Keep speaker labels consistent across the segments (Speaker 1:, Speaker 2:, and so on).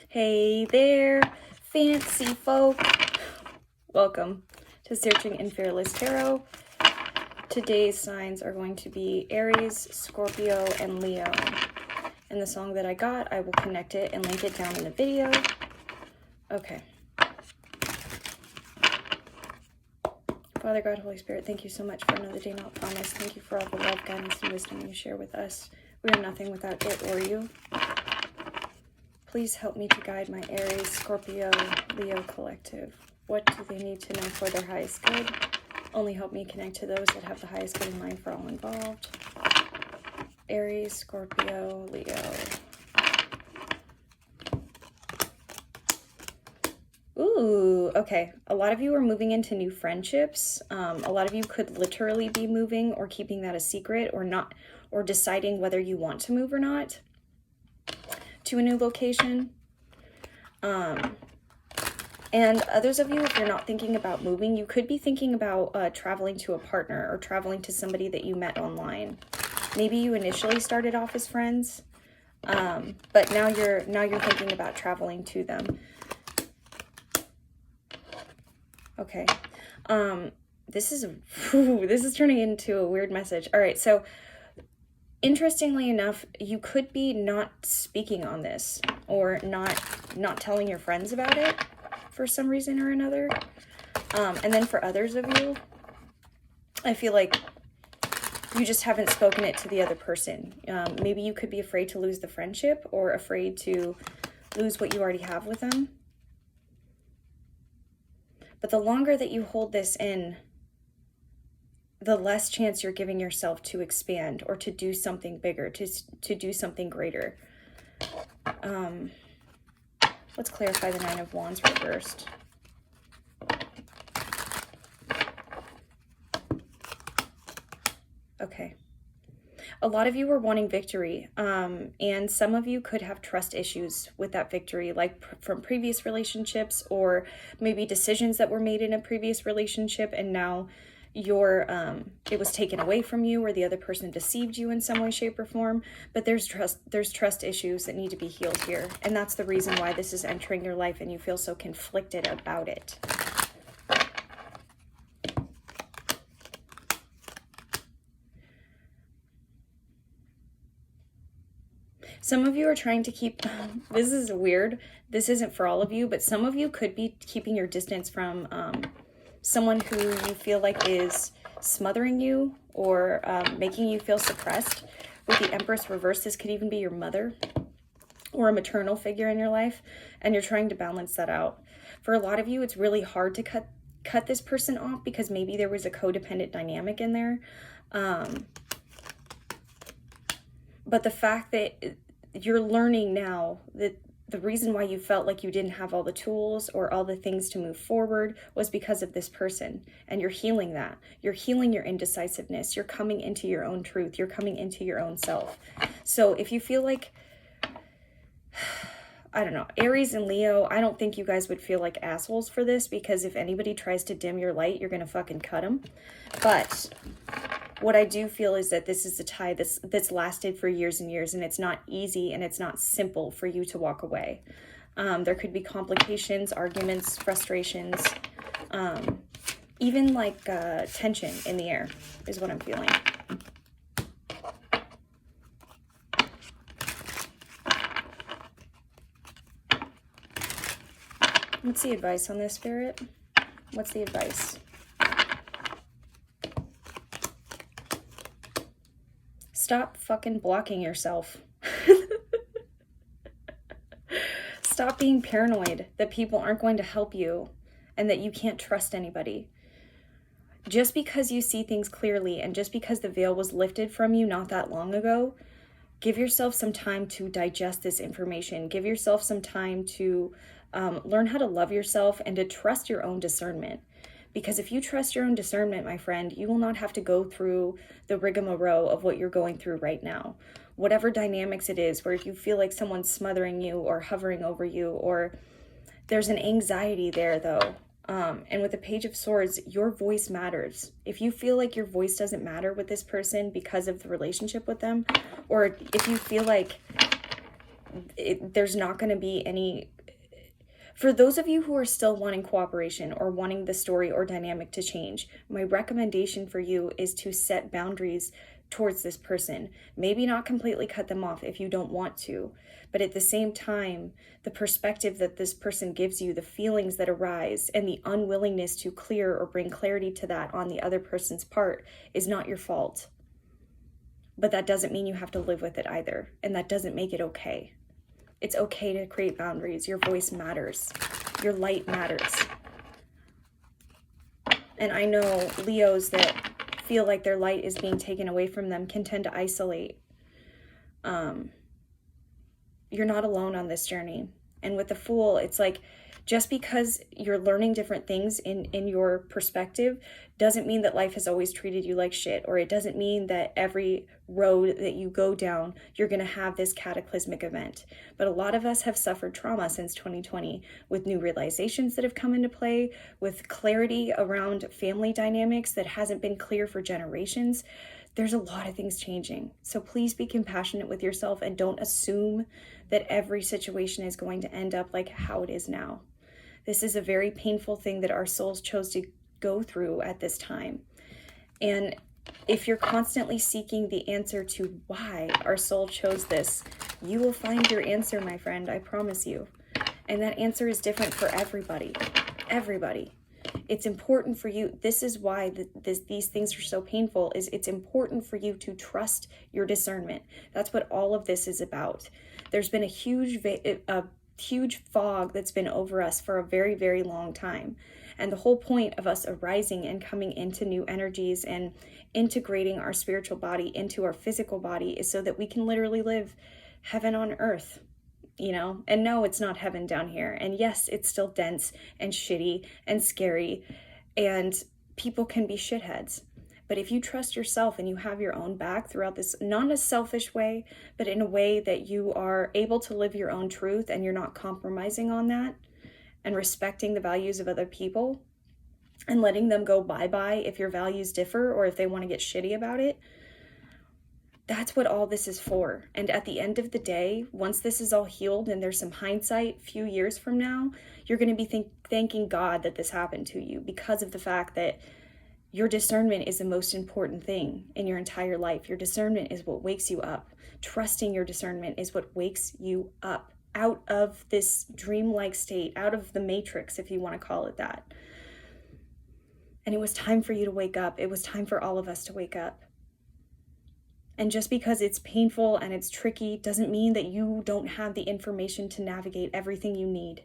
Speaker 1: Hey there, fancy folk. Welcome to Searching in Fearless Tarot. Today's signs are going to be Aries, Scorpio, and Leo. And the song that I got, I will connect it and link it down in the video. Okay. Father God, Holy Spirit, thank you so much for another day not promised. Thank you for all the love, guidance, and wisdom you share with us. We are nothing without it or you. Please help me to guide my Aries, Scorpio, Leo collective. What do they need to know for their highest good? Only help me connect to those that have the highest good in mind for all involved. Aries, Scorpio, Leo. Ooh, okay. A lot of you are moving into new friendships. A lot of you could literally be moving or keeping that a secret or not, or deciding whether you want to move or not to a new location. And others of you, if you're not thinking about moving, you could be thinking about traveling to a partner or traveling to somebody that you met online. Maybe you initially started off as friends, but now you're thinking about traveling to them. Okay. This is turning into a weird message. All right, so interestingly enough, you could be not speaking on this or not telling your friends about it for some reason or another. And then for others of you, I feel like you just haven't spoken it to the other person. Maybe you could be afraid to lose the friendship or afraid to lose what you already have with them. But the longer that you hold this in, the less chance you're giving yourself to expand or to do something bigger, to do something greater. Let's clarify the Nine of Wands reversed. Okay. A lot of you were wanting victory, and some of you could have trust issues with that victory, like from previous relationships, or maybe decisions that were made in a previous relationship and now it was taken away from you, or the other person deceived you in some way, shape, or form. But there's trust issues that need to be healed here, and that's the reason why this is entering your life and you feel so conflicted about it. Some of you are trying to keep, this is weird, this isn't for all of you, but some of you could be keeping your distance from someone who you feel like is smothering you or making you feel suppressed. With the Empress reversed, this could even be your mother or a maternal figure in your life, and you're trying to balance that out. For a lot of you, it's really hard to cut this person off because maybe there was a codependent dynamic in there. But the fact that you're learning now that the reason why you felt like you didn't have all the tools or all the things to move forward was because of this person. And you're healing that. You're healing your indecisiveness. You're coming into your own truth. You're coming into your own self. So if you feel like, I don't know, Aries and Leo, I don't think you guys would feel like assholes for this, because if anybody tries to dim your light, you're going to fucking cut them. But what I do feel is that this is a tie that's lasted for years and years, and it's not easy and it's not simple for you to walk away. There could be complications, arguments, frustrations, even like tension in the air is what I'm feeling. What's the advice on this, Spirit? What's the advice? Stop fucking blocking yourself. Stop being paranoid that people aren't going to help you and that you can't trust anybody. Just because you see things clearly and just because the veil was lifted from you not that long ago, give yourself some time to digest this information. Give yourself some time to learn how to love yourself and to trust your own discernment. Because if you trust your own discernment, my friend, you will not have to go through the rigmarole of what you're going through right now. Whatever dynamics it is, where if you feel like someone's smothering you or hovering over you, or there's an anxiety there though. And with the Page of Swords, your voice matters. If you feel like your voice doesn't matter with this person because of the relationship with them, or if you feel like there's not going to be any. For those of you who are still wanting cooperation or wanting the story or dynamic to change, my recommendation for you is to set boundaries towards this person. Maybe not completely cut them off if you don't want to, but at the same time, the perspective that this person gives you, the feelings that arise, and the unwillingness to clear or bring clarity to that on the other person's part is not your fault. But that doesn't mean you have to live with it either, and that doesn't make it okay. It's okay to create boundaries. Your voice matters. Your light matters. And I know Leos that feel like their light is being taken away from them can tend to isolate. You're not alone on this journey. And with the Fool, it's like, just because you're learning different things in your perspective doesn't mean that life has always treated you like shit, or it doesn't mean that every road that you go down, you're going to have this cataclysmic event. But a lot of us have suffered trauma since 2020 with new realizations that have come into play, with clarity around family dynamics that hasn't been clear for generations. There's a lot of things changing. So please be compassionate with yourself and don't assume that every situation is going to end up like how it is now. This is a very painful thing that our souls chose to go through at this time. And if you're constantly seeking the answer to why our soul chose this, you will find your answer, my friend, I promise you. And that answer is different for everybody. Everybody. It's important for you. This is why these things are so painful, is it's important for you to trust your discernment. That's what all of this is about. There's been a huge fog that's been over us for a very, very long time. And the whole point of us arising and coming into new energies and integrating our spiritual body into our physical body is so that we can literally live heaven on earth, you know? And no, it's not heaven down here. And yes, it's still dense and shitty and scary, and people can be shitheads. But if you trust yourself and you have your own back throughout this, not in a selfish way, but in a way that you are able to live your own truth and you're not compromising on that and respecting the values of other people and letting them go bye-bye if your values differ or if they want to get shitty about it, that's what all this is for. And at the end of the day, once this is all healed and there's some hindsight few years from now, you're going to be thanking God that this happened to you, because of the fact that your discernment is the most important thing in your entire life. Your discernment is what wakes you up. Trusting your discernment is what wakes you up out of this dreamlike state, out of the matrix, if you want to call it that. And it was time for you to wake up. It was time for all of us to wake up. And just because it's painful and it's tricky doesn't mean that you don't have the information to navigate everything you need.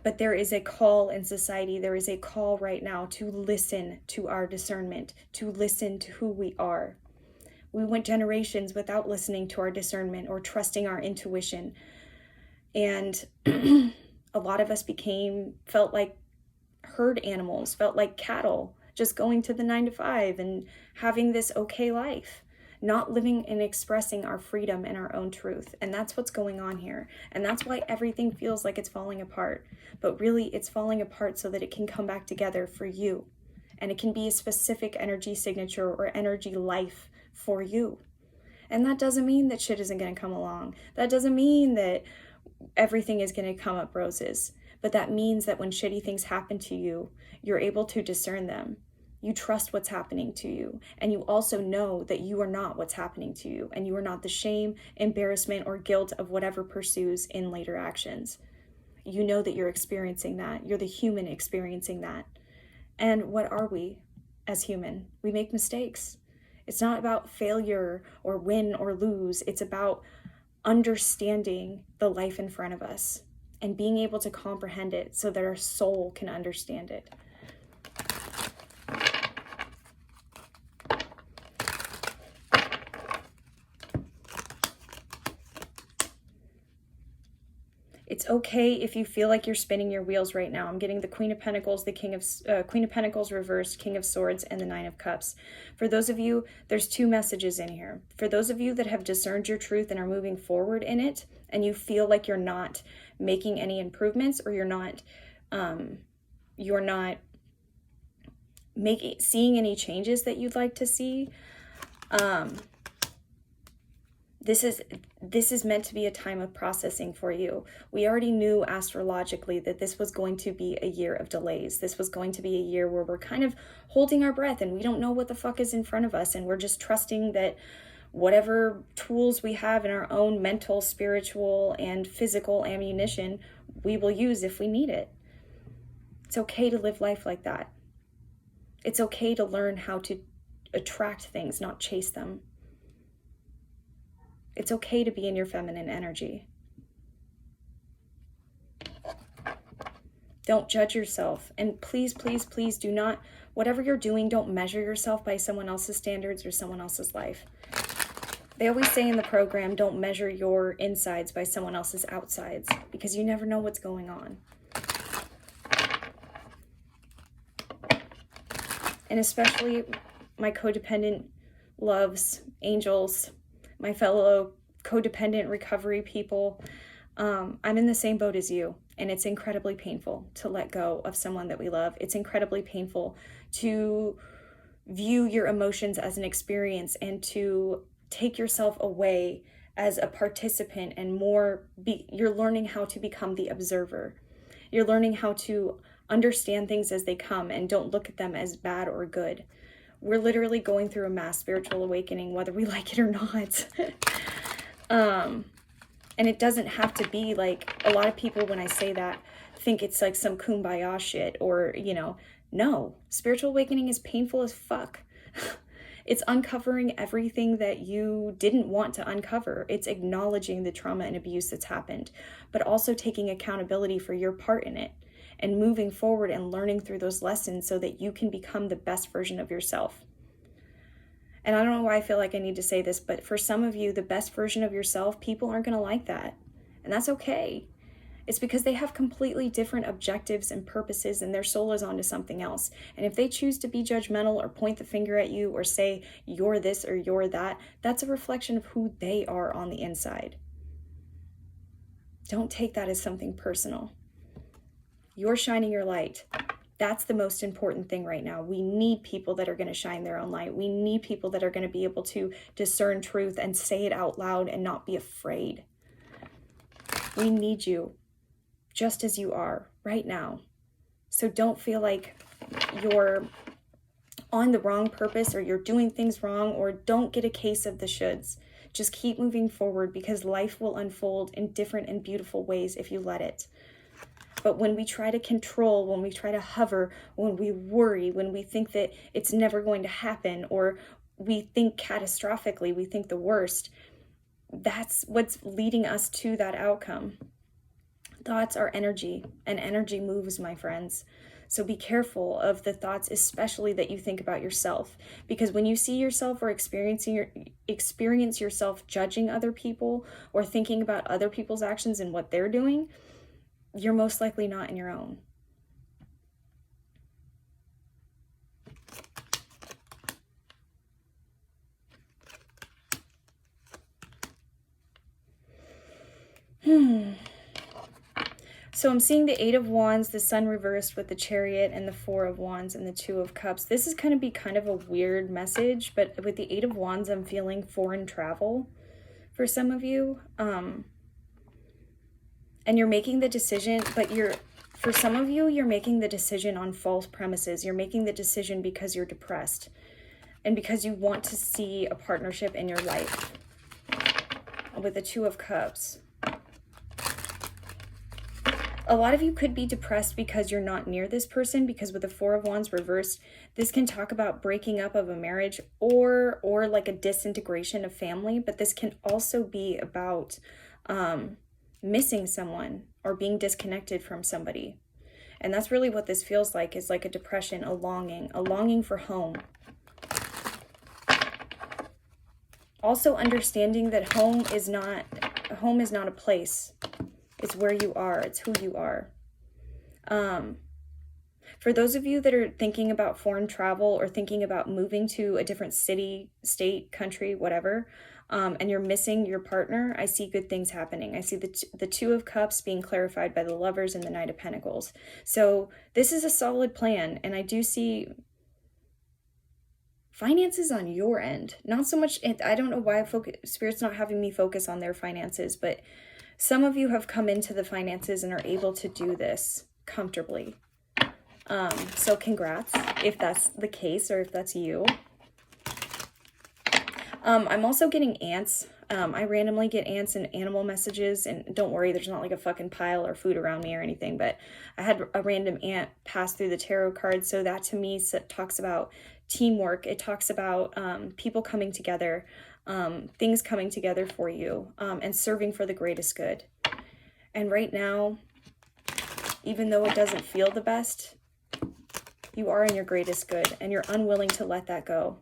Speaker 1: But there is a call in society, there is a call right now to listen to our discernment, to listen to who we are. We went generations without listening to our discernment or trusting our intuition. And a lot of us felt like herd animals, felt like cattle, just going to the 9-to-5 and having this okay life, not living and expressing our freedom and our own truth. And that's what's going on here. And that's why everything feels like it's falling apart. But really, it's falling apart so that it can come back together for you. And it can be a specific energy signature or energy life for you. And that doesn't mean that shit isn't going to come along. That doesn't mean that everything is going to come up roses. But that means that when shitty things happen to you, you're able to discern them. You trust what's happening to you. And you also know that you are not what's happening to you. And you are not the shame, embarrassment, or guilt of whatever pursues in later actions. You know that you're experiencing that. You're the human experiencing that. And what are we as human? We make mistakes. It's not about failure or win or lose. It's about understanding the life in front of us and being able to comprehend it so that our soul can understand it. It's okay if you feel like you're spinning your wheels right now. I'm getting the Queen of Pentacles, the Queen of Pentacles reversed, King of Swords, and the Nine of Cups. For those of you, there's two messages in here. For those of you that have discerned your truth and are moving forward in it, and you feel like you're not making any improvements, or you're not seeing any changes that you'd like to see, This is meant to be a time of processing for you. We already knew astrologically that this was going to be a year of delays. This was going to be a year where we're kind of holding our breath and we don't know what the fuck is in front of us, and we're just trusting that whatever tools we have in our own mental, spiritual, and physical ammunition, we will use if we need it. It's okay to live life like that. It's okay to learn how to attract things, not chase them. It's okay to be in your feminine energy. Don't judge yourself. And please, please, please do not, whatever you're doing, don't measure yourself by someone else's standards or someone else's life. They always say in the program, don't measure your insides by someone else's outsides, because you never know what's going on. And especially my codependent loves, angels, my fellow codependent recovery people, I'm in the same boat as you, and it's incredibly painful to let go of someone that we love. It's incredibly painful to view your emotions as an experience and to take yourself away as a participant and you're learning how to become the observer. You're learning how to understand things as they come and don't look at them as bad or good. We're literally going through a mass spiritual awakening, whether we like it or not. And it doesn't have to be like, a lot of people, when I say that, think it's like some kumbaya shit or, no. Spiritual awakening is painful as fuck. It's uncovering everything that you didn't want to uncover. It's acknowledging the trauma and abuse that's happened, but also taking accountability for your part in it and moving forward and learning through those lessons so that you can become the best version of yourself. And I don't know why I feel like I need to say this, but for some of you, the best version of yourself, people aren't going to like that. And that's okay. It's because they have completely different objectives and purposes, and their soul is onto something else. And if they choose to be judgmental or point the finger at you or say you're this or you're that, that's a reflection of who they are on the inside. Don't take that as something personal. You're shining your light. That's the most important thing right now. We need people that are going to shine their own light. We need people that are going to be able to discern truth and say it out loud and not be afraid. We need you just as you are right now. So don't feel like you're on the wrong purpose or you're doing things wrong, or don't get a case of the shoulds. Just keep moving forward, because life will unfold in different and beautiful ways if you let it. But when we try to control, when we try to hover, when we worry, when we think that it's never going to happen, or we think catastrophically, we think the worst, that's what's leading us to that outcome. Thoughts are energy, and energy moves, my friends. So be careful of the thoughts, especially that you think about yourself. Because when you see yourself or experience yourself judging other people or thinking about other people's actions and what they're doing, you're most likely not in your own. So I'm seeing the 8 of Wands, the Sun reversed with the Chariot, and the 4 of Wands and the 2 of Cups. This is going to be kind of a weird message, but with the 8 of Wands, I'm feeling foreign travel for some of you. And you're making the decision, but for some of you, you're making the decision on false premises. You're making the decision because you're depressed and because you want to see a partnership in your life. With the 2 of Cups. A lot of you could be depressed because you're not near this person, because with the 4 of Wands reversed, this can talk about breaking up of a marriage or like a disintegration of family, but this can also be about missing someone or being disconnected from somebody. And that's really what this feels like, is like a depression, a longing for home. Also understanding that home is not a place. It's where you are. It's who you are. For those of you that are thinking about foreign travel or thinking about moving to a different city, state, country, whatever, and you're missing your partner, I see good things happening. I see the 2 of Cups being clarified by the Lovers and the Knight of Pentacles. So this is a solid plan, and I do see finances on your end. Not so much, I don't know why Spirit's not having me focus on their finances, but some of you have come into the finances and are able to do this comfortably. So congrats if that's the case or if that's you. I'm also getting ants. I randomly get ants and animal messages, and don't worry, there's not like a fucking pile or food around me or anything, but I had a random ant pass through the tarot card. So that to me talks about teamwork. It talks about people coming together, things coming together for you, and serving for the greatest good. And right now, even though it doesn't feel the best, you are in your greatest good, and you're unwilling to let that go.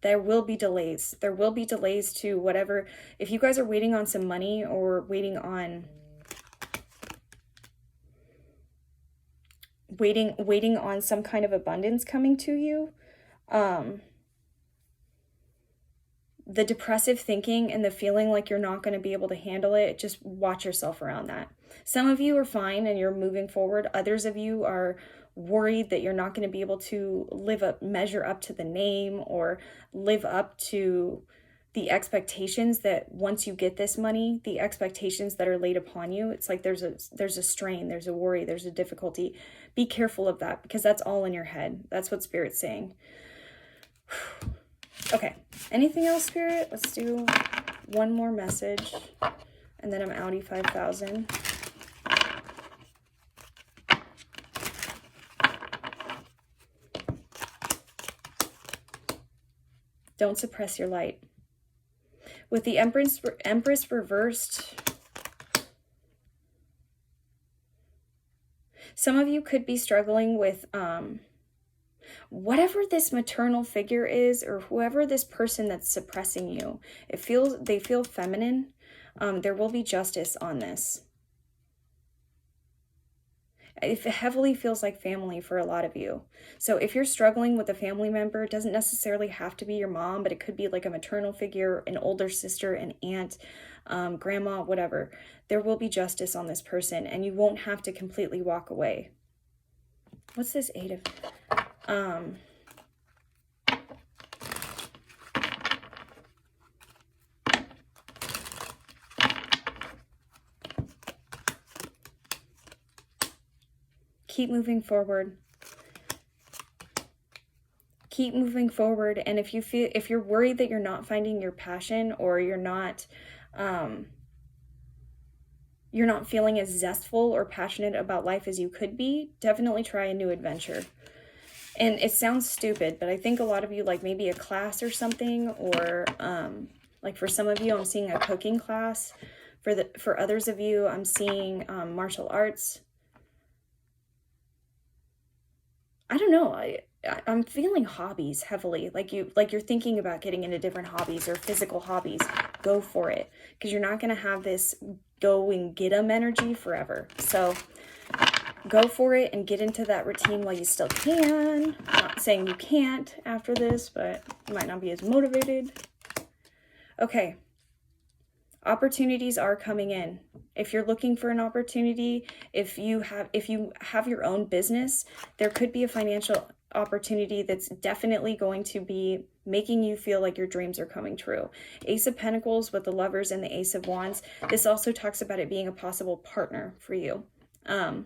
Speaker 1: There will be delays. There will be delays to whatever. If you guys are waiting on some money or waiting on some kind of abundance coming to you, the depressive thinking and the feeling like you're not going to be able to handle it, just watch yourself around that. Some of you are fine and you're moving forward. Others of you are worried that you're not going to be able to measure up to the name or live up to the expectations that once you get this money, the expectations that are laid upon you. It's like there's a strain, there's a worry, there's a difficulty. Be careful of that, because that's all in your head. That's what Spirit's saying. Okay, anything else, Spirit? Let's do one more message, and then I'm outie 5,000. Don't suppress your light. With the Empress reversed, some of you could be struggling with whatever this maternal figure is, or whoever this person that's suppressing you. They feel feminine. There will be justice on this. It heavily feels like family for a lot of you. So if you're struggling with a family member, it doesn't necessarily have to be your mom, but it could be like a maternal figure, an older sister, an aunt, grandma, whatever. There will be justice on this person, and you won't have to completely walk away. What's this 8 of... Keep moving forward. Keep moving forward. And if you're worried that you're not finding your passion, or you're not feeling as zestful or passionate about life as you could be, definitely try a new adventure. And it sounds stupid, but I think a lot of you, like maybe a class or something, or like for some of you, I'm seeing a cooking class. For others of you, I'm seeing martial arts. I don't know. I'm feeling hobbies heavily. Like you're thinking about getting into different hobbies or physical hobbies. Go for it, because you're not going to have this go and get 'em energy forever. So go for it and get into that routine while you still can. I'm not saying you can't after this, but you might not be as motivated. Okay. Opportunities are coming in. If you're looking for an opportunity, if you have your own business, there could be a financial opportunity that's definitely going to be making you feel like your dreams are coming true. Ace of Pentacles with the Lovers and the Ace of Wands. This also talks about it being a possible partner for you. But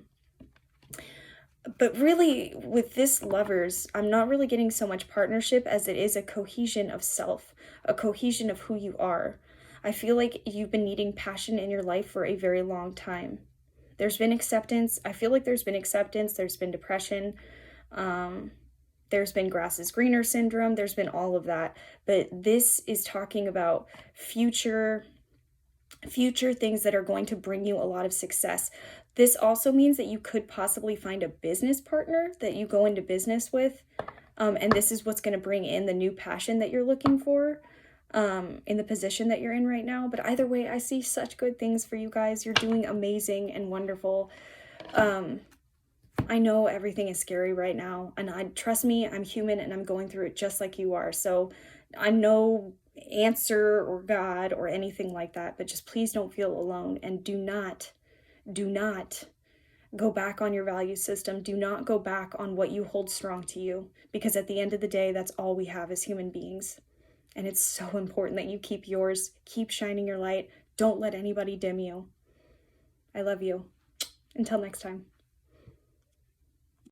Speaker 1: really, with this Lovers, I'm not really getting so much partnership as it is a cohesion of self, a cohesion of who you are. I feel like you've been needing passion in your life for a very long time. There's been acceptance. I feel like there's been acceptance. There's been depression. There's been grass is greener syndrome. There's been all of that. But this is talking about future things that are going to bring you a lot of success. This also means that you could possibly find a business partner that you go into business with. And this is what's going to bring in the new passion that you're looking for. In the position that you're in right now. But either way, I see such good things for you guys. You're doing amazing and wonderful. I know everything is scary right now, and trust me, I'm human and I'm going through it just like you are. So I'm no answer or God or anything like that, but just please don't feel alone, and do not Go back on your value system. Do not go back on what you hold strong to you, because at the end of the day, that's all we have as human beings. And it's so important that you keep yours, keep shining your light. Don't let anybody dim you. I love you. Until next time.